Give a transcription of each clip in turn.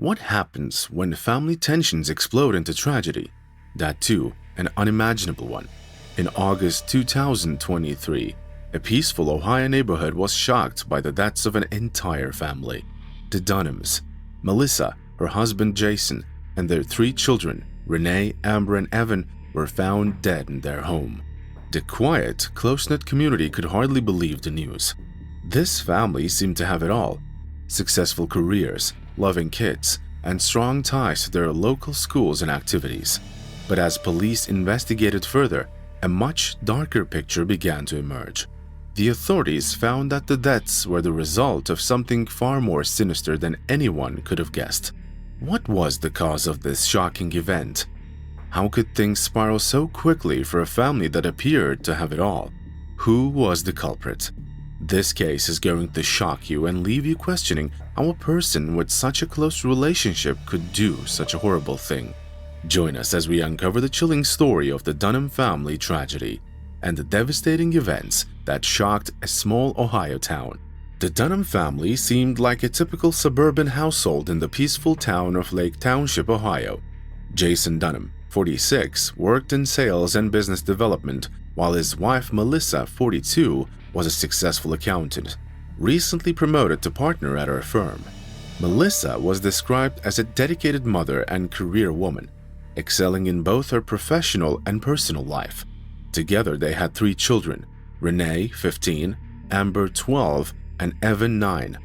What happens when family tensions explode into tragedy? That too, an unimaginable one. In August 2023, a peaceful Ohio neighborhood was shocked by the deaths of an entire family. The Dunhams, Melissa, her husband Jason, and their 3 children, Renee, Amber, and Evan, were found dead in their home. The quiet, close-knit community could hardly believe the news. This family seemed to have it all: successful careers, loving kids, and strong ties to their local schools and activities. But as police investigated further, a much darker picture began to emerge. The authorities found that the deaths were the result of something far more sinister than anyone could have guessed. What was the cause of this shocking event? How could things spiral so quickly for a family that appeared to have it all? Who was the culprit? This case is going to shock you and leave you questioning how a person with such a close relationship could do such a horrible thing. Join us as we uncover the chilling story of the Dunham family tragedy and the devastating events that shocked a small Ohio town. The Dunham family seemed like a typical suburban household in the peaceful town of Lake Township, Ohio. Jason Dunham, 46, worked in sales and business development, while his wife Melissa, 42, was a successful accountant, recently promoted to partner at her firm. Melissa was described as a dedicated mother and career woman, excelling in both her professional and personal life. Together they had 3 children: Renee, 15, Amber, 12, and Evan, 9.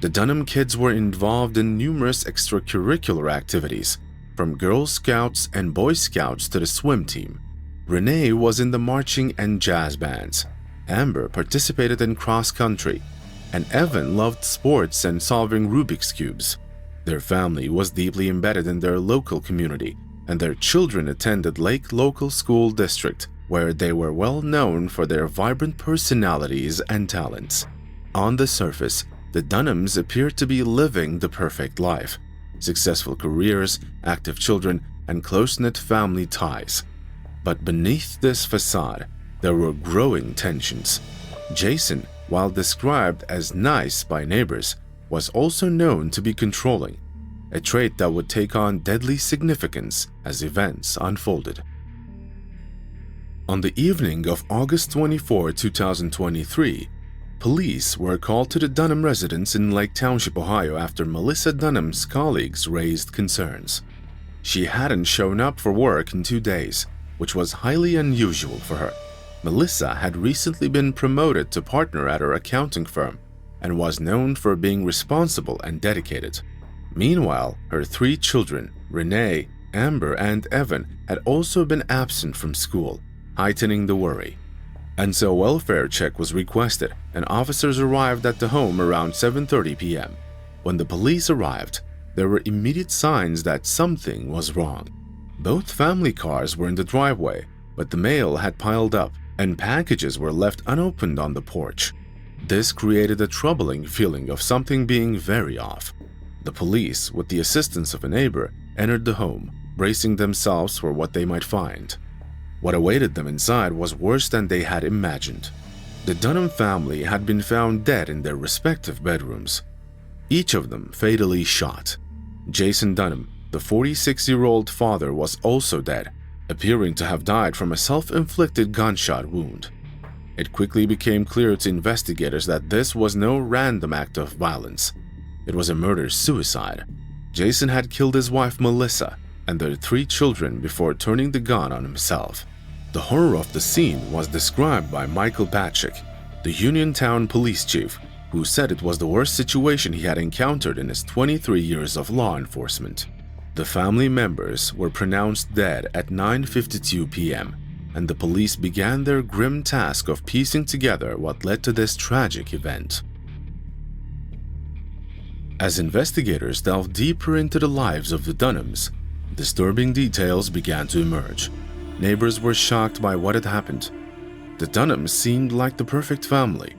The Dunham kids were involved in numerous extracurricular activities, from Girl Scouts and Boy Scouts to the swim team. Renee was in the marching and jazz bands. Amber participated in cross-country, and Evan loved sports and solving Rubik's Cubes. Their family was deeply embedded in their local community, and their children attended Lake Local School District, where they were well known for their vibrant personalities and talents. On the surface, the Dunhams appeared to be living the perfect life: successful careers, active children, and close-knit family ties. But beneath this facade, there were growing tensions. Jason, while described as nice by neighbors, was also known to be controlling, a trait that would take on deadly significance as events unfolded. On the evening of August 24, 2023, police were called to the Dunham residence in Lake Township, Ohio after Melissa Dunham's colleagues raised concerns. She hadn't shown up for work in 2 days, which was highly unusual for her. Melissa had recently been promoted to partner at her accounting firm and was known for being responsible and dedicated. Meanwhile, her 3 children, Renee, Amber, and Evan, had also been absent from school, heightening the worry. And so a welfare check was requested, and officers arrived at the home around 7:30 p.m. When the police arrived, there were immediate signs that something was wrong. Both family cars were in the driveway, but the mail had piled up, and packages were left unopened on the porch. This created a troubling feeling of something being very off. The police, with the assistance of a neighbor, entered the home, bracing themselves for what they might find. What awaited them inside was worse than they had imagined. The Dunham family had been found dead in their respective bedrooms, each of them fatally shot. Jason Dunham, the 46-year-old father, was also dead, appearing to have died from a self-inflicted gunshot wound. It quickly became clear to investigators that this was no random act of violence. It was a murder-suicide. Jason had killed his wife Melissa and their 3 children before turning the gun on himself. The horror of the scene was described by Michael Patrick, the Uniontown police chief, who said it was the worst situation he had encountered in his 23 years of law enforcement. The family members were pronounced dead at 9:52 p.m., and the police began their grim task of piecing together what led to this tragic event. As investigators delved deeper into the lives of the Dunhams, disturbing details began to emerge. Neighbors were shocked by what had happened. The Dunhams seemed like the perfect family.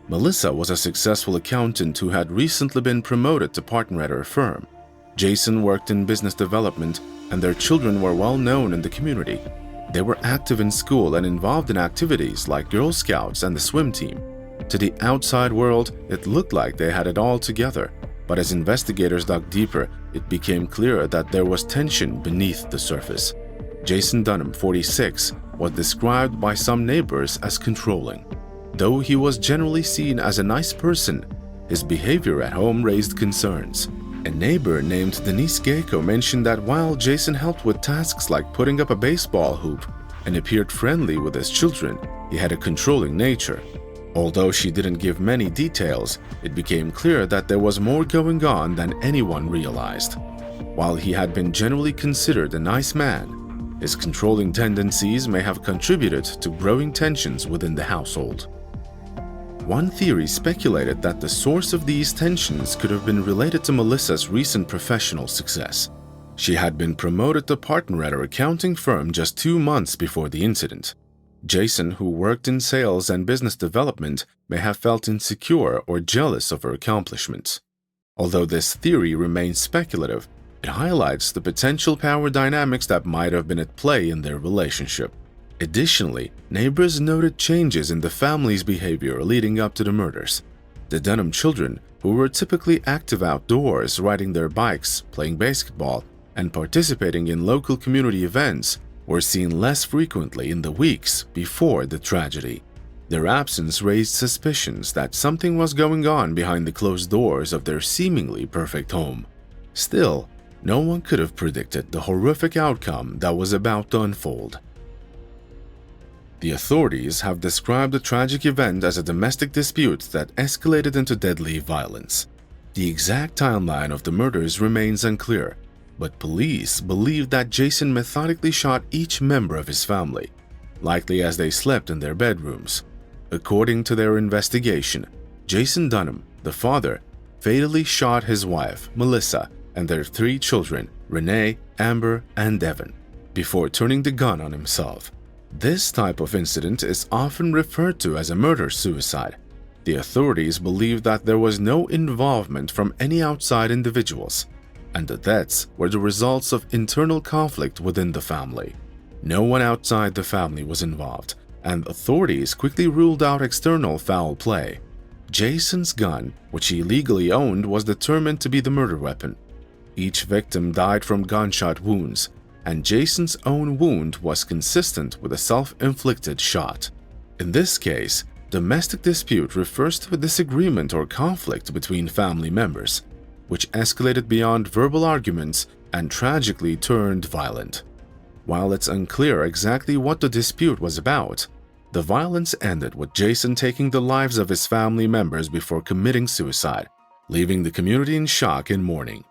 Melissa was a successful accountant who had recently been promoted to partner at her firm. Jason worked in business development, and their children were well known in the community. They were active in school and involved in activities like Girl Scouts and the swim team. To the outside world, it looked like they had it all together. But as investigators dug deeper, it became clear that there was tension beneath the surface. Jason Dunham, 46, was described by some neighbors as controlling. Though he was generally seen as a nice person, his behavior at home raised concerns. A neighbor named Denise Gecko mentioned that while Jason helped with tasks like putting up a baseball hoop and appeared friendly with his children, he had a controlling nature. Although she didn't give many details, it became clear that there was more going on than anyone realized. While he had been generally considered a nice man, his controlling tendencies may have contributed to growing tensions within the household. One theory speculated that the source of these tensions could have been related to Melissa's recent professional success. She had been promoted to partner at her accounting firm just 2 months before the incident. Jason, who worked in sales and business development, may have felt insecure or jealous of her accomplishments. Although this theory remains speculative, it highlights the potential power dynamics that might have been at play in their relationship. Additionally, neighbors noted changes in the family's behavior leading up to the murders. The Dunham children, who were typically active outdoors, riding their bikes, playing basketball, and participating in local community events, were seen less frequently in the weeks before the tragedy. Their absence raised suspicions that something was going on behind the closed doors of their seemingly perfect home. Still, no one could have predicted the horrific outcome that was about to unfold. The authorities have described the tragic event as a domestic dispute that escalated into deadly violence. The exact timeline of the murders remains unclear, but police believe that Jason methodically shot each member of his family, likely as they slept in their bedrooms. According to their investigation, Jason Dunham, the father, fatally shot his wife, Melissa, and their 3 children, Renee, Amber, and Devon, before turning the gun on himself. This type of incident is often referred to as a murder-suicide. The authorities believe that there was no involvement from any outside individuals, and the deaths were the results of internal conflict within the family. No one outside the family was involved, and authorities quickly ruled out external foul play. Jason's gun, which he legally owned, was determined to be the murder weapon. Each victim died from gunshot wounds, and Jason's own wound was consistent with a self-inflicted shot. In this case, domestic dispute refers to a disagreement or conflict between family members, which escalated beyond verbal arguments and tragically turned violent. While it's unclear exactly what the dispute was about, the violence ended with Jason taking the lives of his family members before committing suicide, leaving the community in shock and mourning.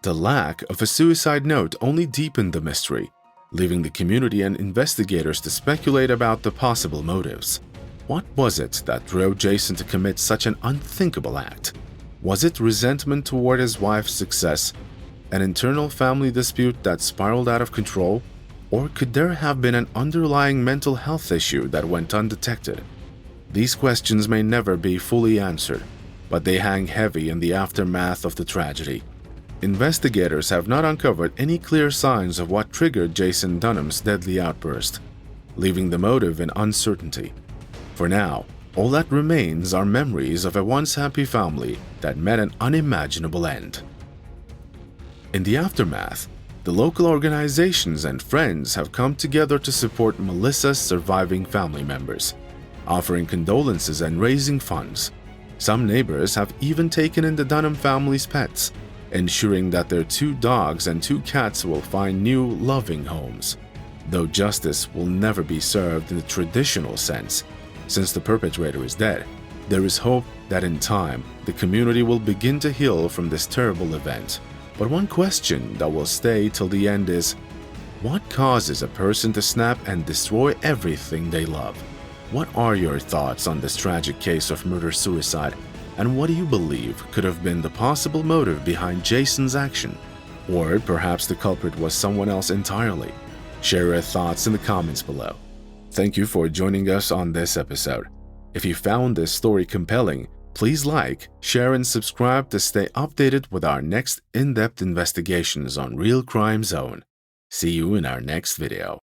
The lack of a suicide note only deepened the mystery, leaving the community and investigators to speculate about the possible motives. What was it that drove Jason to commit such an unthinkable act? Was it resentment toward his wife's success, an internal family dispute that spiraled out of control, or could there have been an underlying mental health issue that went undetected? These questions may never be fully answered, but they hang heavy in the aftermath of the tragedy. Investigators have not uncovered any clear signs of what triggered Jason Dunham's deadly outburst, leaving the motive in uncertainty. For now, all that remains are memories of a once happy family that met an unimaginable end. In the aftermath, the local organizations and friends have come together to support Melissa's surviving family members, offering condolences and raising funds. Some neighbors have even taken in the Dunham family's pets, ensuring that their 2 dogs and 2 cats will find new, loving homes. Though justice will never be served in the traditional sense, since the perpetrator is dead, there is hope that in time, the community will begin to heal from this terrible event. But one question that will stay till the end is, what causes a person to snap and destroy everything they love? What are your thoughts on this tragic case of murder-suicide? And what do you believe could have been the possible motive behind Jason's action? Or perhaps the culprit was someone else entirely? Share your thoughts in the comments below. Thank you for joining us on this episode. If you found this story compelling, please like, share, and subscribe to stay updated with our next in-depth investigations on Real Crime Zone. See you in our next video.